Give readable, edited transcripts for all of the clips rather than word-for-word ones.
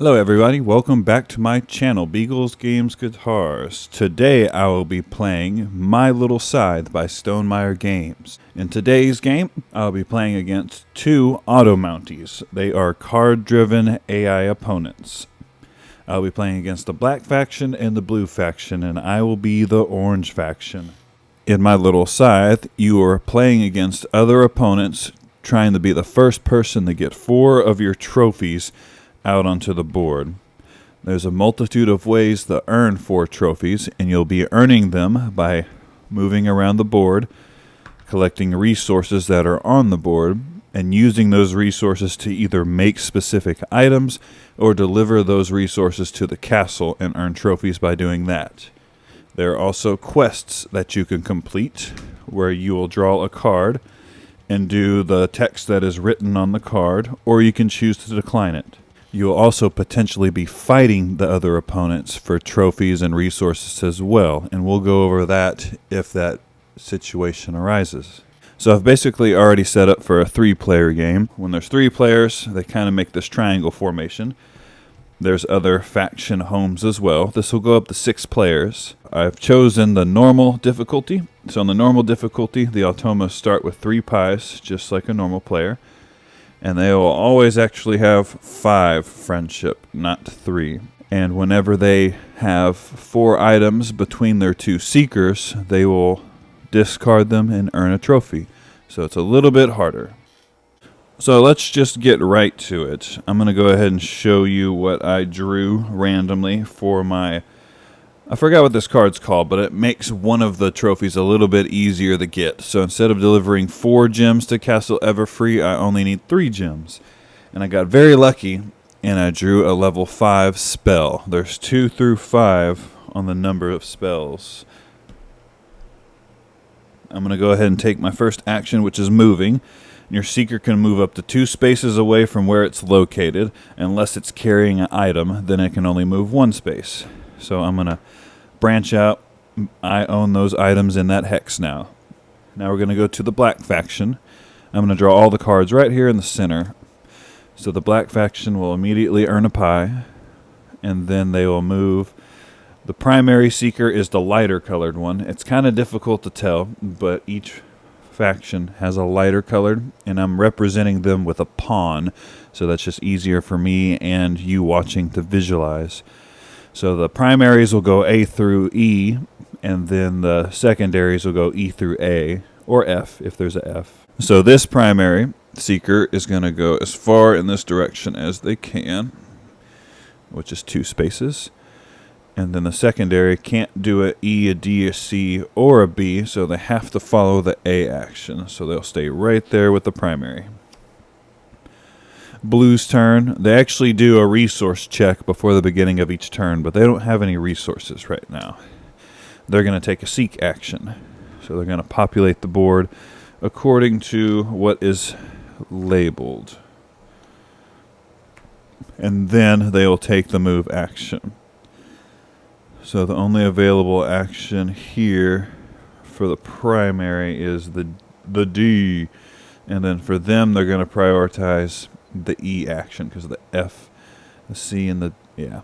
Hello everybody, welcome back to my channel, Beagles Games Guitars. Today I will be playing My Little Scythe by Stonemaier Games. In today's game, I'll be playing against two Automounties. They are card-driven AI opponents. I'll be playing against the black faction and the blue faction, and I will be the orange faction. In My Little Scythe, you are playing against other opponents, trying to be the first person to get 4 of your trophies out onto the board. There's a multitude of ways to earn 4 trophies, and you'll be earning them by moving around the board, collecting resources that are on the board, and using those resources to either make specific items or deliver those resources to the castle and earn trophies by doing that. There are also quests that you can complete where you will draw a card and do the text that is written on the card, or you can choose to decline it. You will also potentially be fighting the other opponents for trophies and resources as well, and we'll go over that if that situation arises. So I've basically already set up for a 3-player game. When there's 3 players, they kind of make this triangle formation. There's other faction homes as well. This will go up to 6 players. I've chosen the normal difficulty. So on the normal difficulty, the Automas start with 3 pies, just like a normal player. And they will always actually have 5 friendship, not 3. And whenever they have 4 items between their 2 seekers, they will discard them and earn a trophy. So it's a little bit harder. So let's just get right to it. I'm going to go ahead and show you what I drew randomly for my... I forgot what this card's called, but it makes one of the trophies a little bit easier to get. So instead of delivering 4 gems to Castle Everfree, I only need 3 gems. And I got very lucky, and I drew a level 5 spell. There's 2 through 5 on the number of spells. I'm going to go ahead and take my first action, which is moving. Your seeker can move up to 2 spaces away from where it's located. Unless it's carrying an item, then it can only move 1 space. So I'm going to branch out. I own those items in that hex now. Now we're going to go to the black faction. I'm going to draw all the cards right here in the center. So the black faction will immediately earn a pie, and then they will move. The primary seeker is the lighter colored one. It's kind of difficult to tell, but each faction has a lighter colored, and I'm representing them with a pawn, so that's just easier for me and you watching to visualize. So the primaries will go A through E, and then the secondaries will go E through A, or F if there's a F. So this primary seeker is going to go as far in this direction as they can, which is 2 spaces. And then the secondary can't do an E, a D, a C, or a B, so they have to follow the A action. So they'll stay right there with the primary. Blue's turn. They actually do a resource check before the beginning of each turn, but they don't have any resources right now. They're going to take a seek action. So they're going to populate the board according to what is labeled. And then they will take the move action. So the only available action here for the primary is the D. And then for them, they're going to prioritize the E action because of the F, the C, and the... yeah.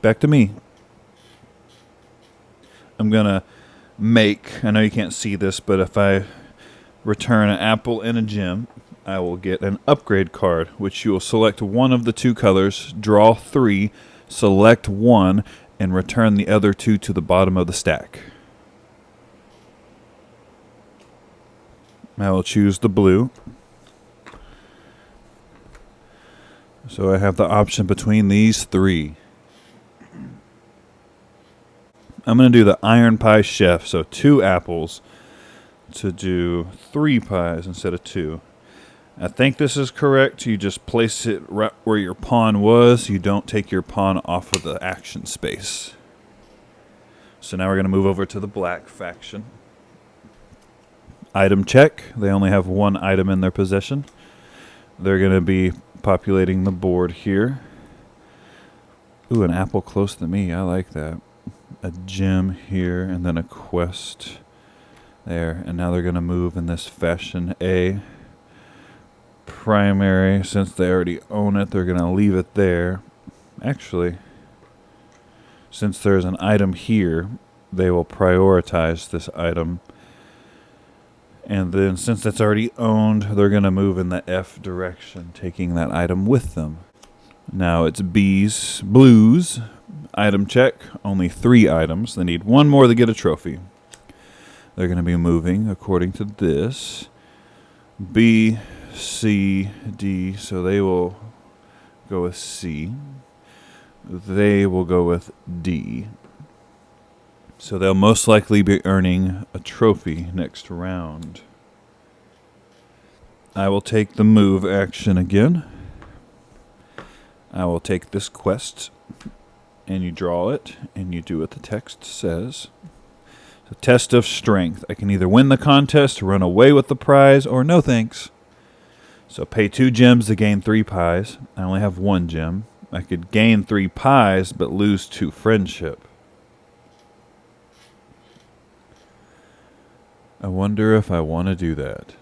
Back to me. I'm going to make... I know you can't see this, but if I return an apple and a gem, I will get an upgrade card, which you will select one of the 2 colors, draw 3, select 1, and return the other 2 to the bottom of the stack. I will choose the blue. So I have the option between these 3. I'm going to do the Iron Pie Chef, so 2 apples to do 3 pies instead of 2. I think this is correct. You just place it right where your pawn was. You don't take your pawn off of the action space. So now we're going to move over to the black faction. Item check. They only have 1 item in their possession. They're going to be populating the board here. Ooh, an apple close to me. I like that. A gem here, and then a quest there. And now they're going to move in this fashion. A. primary, since they already own it, they're going to leave it there. Actually, since there's an item here, they will prioritize this item. And then since it's already owned, they're going to move in the F direction, taking that item with them. Now it's blues. Item check, only 3 items. They need 1 more to get a trophy. They're going to be moving according to this. B, C, D, so they will go with C. They will go with D. So they'll most likely be earning a trophy next round. I will take the move action again. I will take this quest, and you draw it, and you do what the text says. So, test of strength. I can either win the contest, run away with the prize, or no thanks. So pay 2 gems to gain 3 pies. I only have 1 gem. I could gain 3 pies, but lose 2 friendship. I wonder if I want to do that.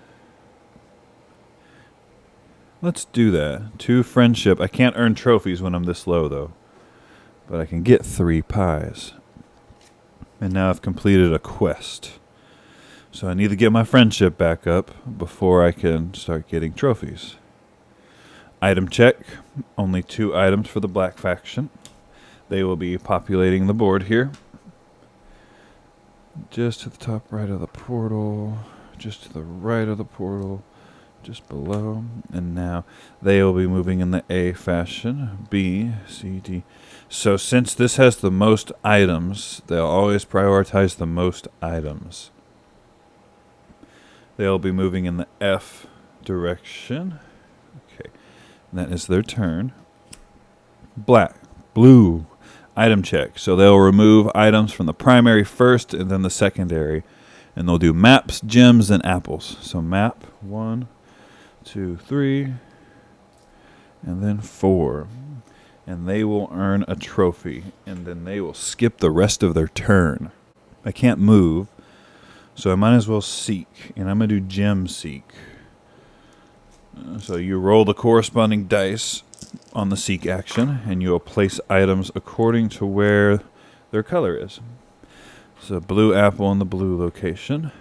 Let's do that. 2 friendship. I can't earn trophies when I'm this low, though. But I can get 3 pies. And now I've completed a quest. So I need to get my friendship back up before I can start getting trophies. Item check. Only 2 items for the black faction. They will be populating the board here. Just to the top right of the portal. Just to the right of the portal. Just below. And now they will be moving in the A fashion. B, C, D. So since this has the most items, they'll always prioritize the most items. They'll be moving in the F direction. Okay. And that is their turn. Blue. Item check. So they'll remove items from the primary first and then the secondary. And they'll do maps, gems, and apples. So map, 1, 2, 3, and then 4. And they will earn a trophy. And then they will skip the rest of their turn. I can't move, so I might as well seek. And I'm going to do gem seek. So you roll the corresponding dice on the seek action, and you will place items according to where their color is. So blue apple in the blue location,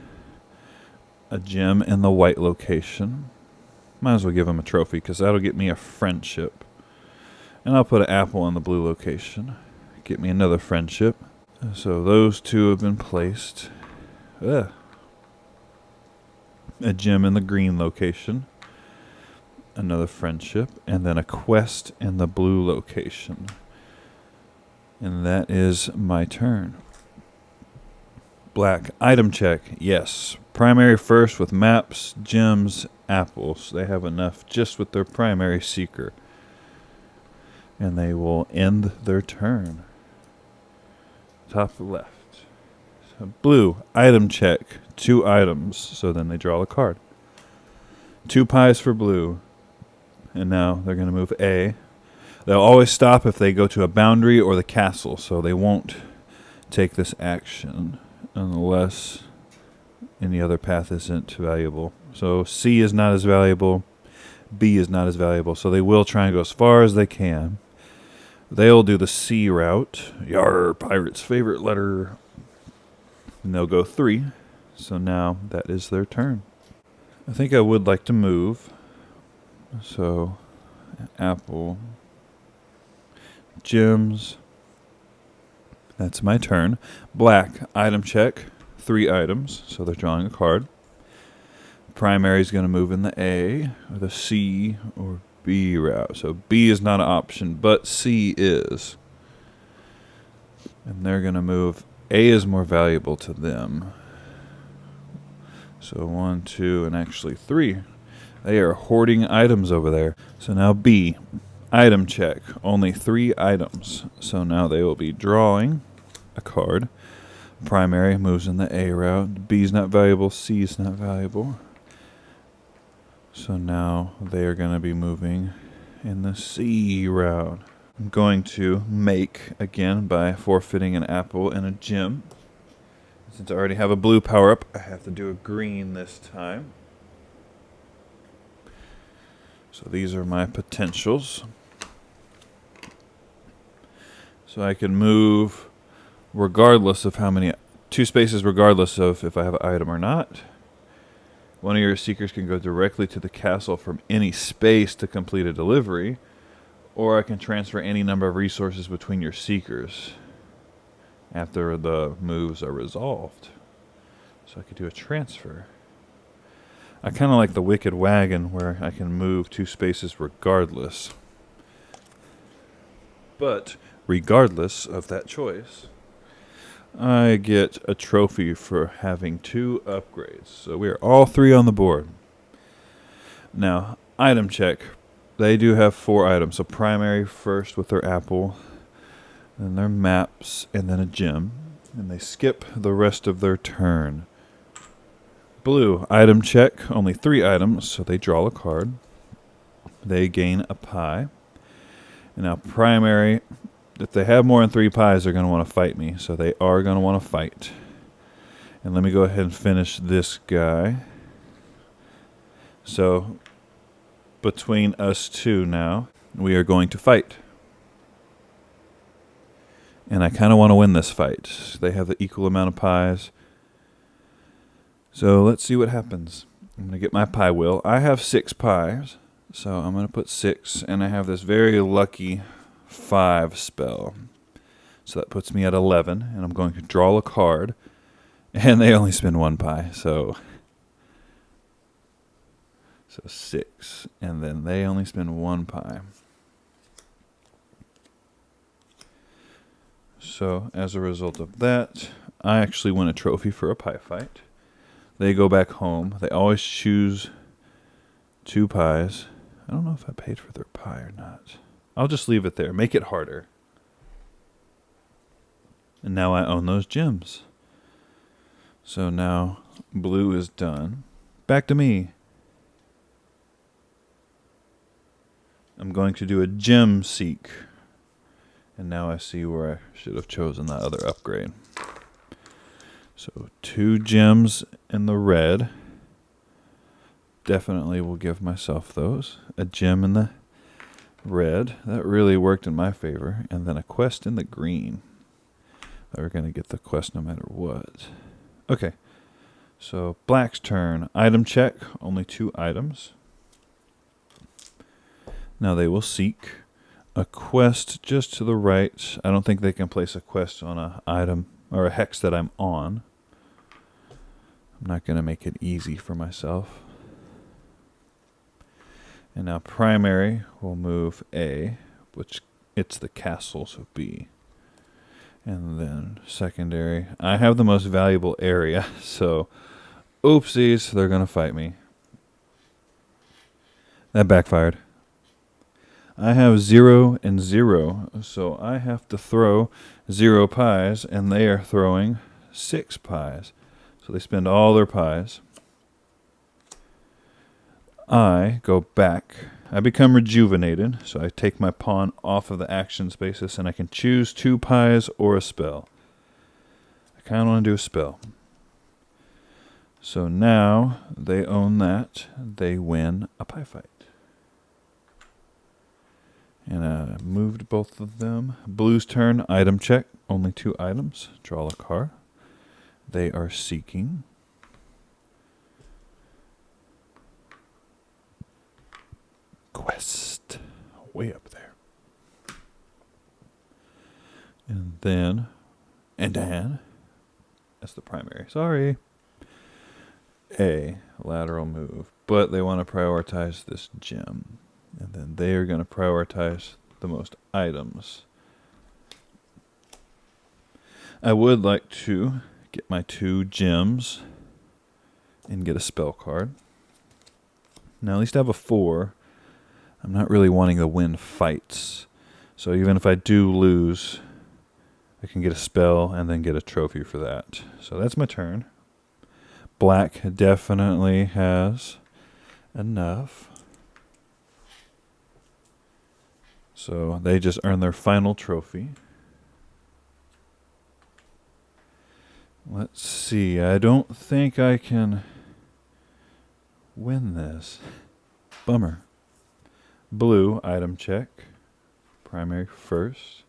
a gem in the white location. Might as well give them a trophy because that'll get me a friendship. And I'll put an apple in the blue location, get me another friendship. So those 2 have been placed. A gem in the green location, another friendship, and then a quest in the blue location. And that is my turn. Black. Item check. Yes. Primary first with maps, gems, apples. They have enough just with their primary seeker. And they will end their turn. Top left. So blue. Item check. 2 items. So then they draw a card. 2 pies for blue. And now they're going to move A. They'll always stop if they go to a boundary or the castle. So they won't take this action unless any other path isn't valuable. So C is not as valuable. B is not as valuable. So they will try and go as far as they can. They'll do the C route. Yar, pirate's favorite letter. And they'll go 3. So now that is their turn. I think I would like to move. So apple. Gems. That's my turn. Black. Item check. 3 items. So they're drawing a card. Primary is going to move in the A, or the C, or B route. So B is not an option, but C is. And they're going to move. A is more valuable to them. So 1, 2, and actually 3. They are hoarding items over there. So now B. Item check. Only 3 items. So now they will be drawing a card. Primary moves in the A route. B is not valuable. C is not valuable. So now they are going to be moving in the C route. I'm going to make again by forfeiting an apple and a gem. Since I already have a blue power-up, I have to do a green this time. So these are my potentials. So I can move regardless of how many, 2 spaces regardless of if I have an item or not. One of your seekers can go directly to the castle from any space to complete a delivery, or I can transfer any number of resources between your seekers after the moves are resolved. So I could do a transfer. I kind of like the Wicked Wagon where I can move 2 spaces regardless. But regardless of that choice, I get a trophy for having 2 upgrades. So we are all 3 on the board. Now, item check. They do have 4 items. So primary first with their apple, then their maps, and then a gem. And they skip the rest of their turn. Blue, item check. Only 3 items, so they draw a card. They gain a pie. And now primary, if they have more than 3 pies, they're going to want to fight me. So they are going to want to fight. And let me go ahead and finish this guy. So between us 2 now, we are going to fight. And I kind of want to win this fight. They have the equal amount of pies. So let's see what happens. I'm going to get my pie wheel. I have 6 pies. So I'm going to put 6. And I have this very lucky 5 spell. So that puts me at 11. And I'm going to draw a card. And they only spend 1 pie. So 6. And then they only spend 1 pie. So as a result of that, I actually win a trophy for a pie fight. They go back home. They always choose 2 pies. I don't know if I paid for their pie or not. I'll just leave it there. Make it harder. And now I own those gems. So now blue is done. Back to me. I'm going to do a gem seek. And now I see where I should have chosen that other upgrade. So 2 gems in the red. Definitely will give myself those. A gem in the red. That really worked in my favor. And then a quest in the green. We're going to get the quest no matter what. Okay. So black's turn. Item check. Only 2 items. Now they will seek a quest just to the right. I don't think they can place a quest on an item or a hex that I'm on. I'm not going to make it easy for myself. And now primary will move A, which it's the castle, so B. And then secondary. I have the most valuable area, so oopsies, they're going to fight me. That backfired. I have 0 and 0, so I have to throw 0 pies, and they are throwing 6 pies. So they spend all their pies. I go back. I become rejuvenated, so I take my pawn off of the action spaces, and I can choose 2 pies or a spell. I kind of want to do a spell. So now they own that. They win a pie fight. And I moved both of them. Blue's turn, item check. Only 2 items. Draw a card. They are seeking. Quest. Way up there. And then, that's the primary. Sorry. A, lateral move. But they want to prioritize this gem. And then they are going to prioritize the most items. I would like to get my 2 gems and get a spell card. Now at least I have a 4. I'm not really wanting to win fights. So even if I do lose, I can get a spell and then get a trophy for that. So that's my turn. Black definitely has enough. So they just earn their final trophy. Let's see. I don't think I can win this. Bummer. blue, item check. Primary first.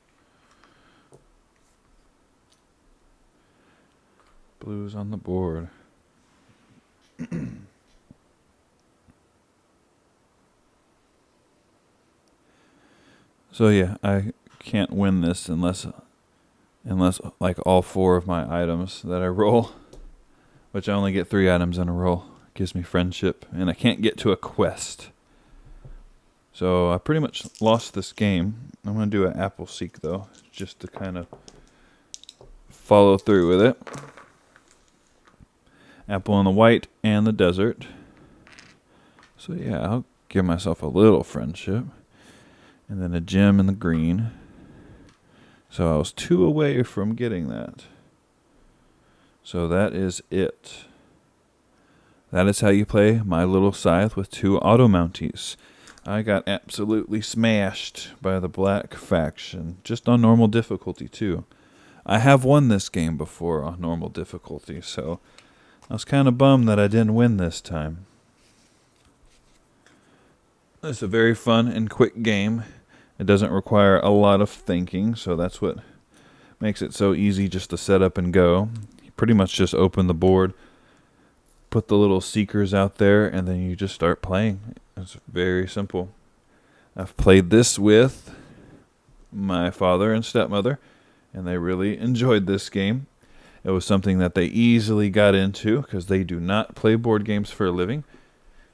Blue's on the board. So yeah, I can't win this unless like all 4 of my items that I roll, which I only get 3 items in a roll, gives me friendship, and I can't get to a quest. So I pretty much lost this game. I'm going to do an apple seek though, just to kind of follow through with it. Apple in the white and the desert. So yeah, I'll give myself a little friendship. And then a gem in the green. So I was 2 away from getting that. So that is it. That is how you play My Little Scythe with 2 Automounties. I got absolutely smashed by the black faction, just on normal difficulty too. I have won this game before on normal difficulty, so I was kind of bummed that I didn't win this time. It's a very fun and quick game. It doesn't require a lot of thinking, so that's what makes it so easy just to set up and go. You pretty much just open the board, put the little seekers out there, and then you just start playing. It's very simple. I've played this with my father and stepmother, and they really enjoyed this game. It was something that they easily got into because they do not play board games for a living.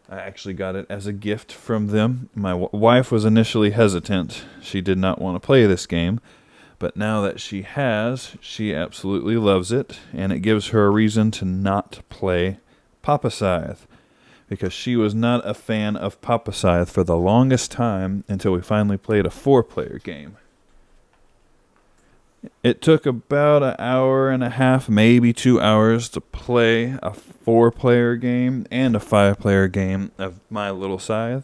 I actually got it as a gift from them. My wife was initially hesitant. She did not want to play this game. But now that she has, she absolutely loves it. And it gives her a reason to not play Papa Scythe. Because she was not a fan of Papa Scythe for the longest time until we finally played a 4-player game. It took about an hour and a half, maybe 2 hours, to play a 4-player game and a 5-player game of My Little Scythe.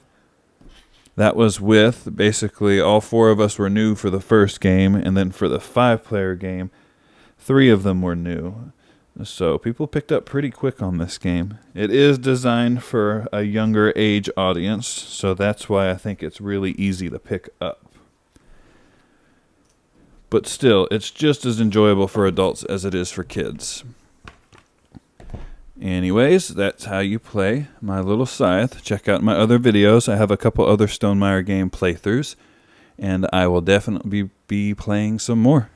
That was with, basically, all 4 of us were new for the first game, and then for the 5-player game, 3 of them were new. So people picked up pretty quick on this game. It is designed for a younger age audience, so that's why I think it's really easy to pick up. But still, it's just as enjoyable for adults as it is for kids. Anyways, that's how you play My Little Scythe. Check out my other videos. I have a couple other Stonemaier game playthroughs, and I will definitely be playing some more.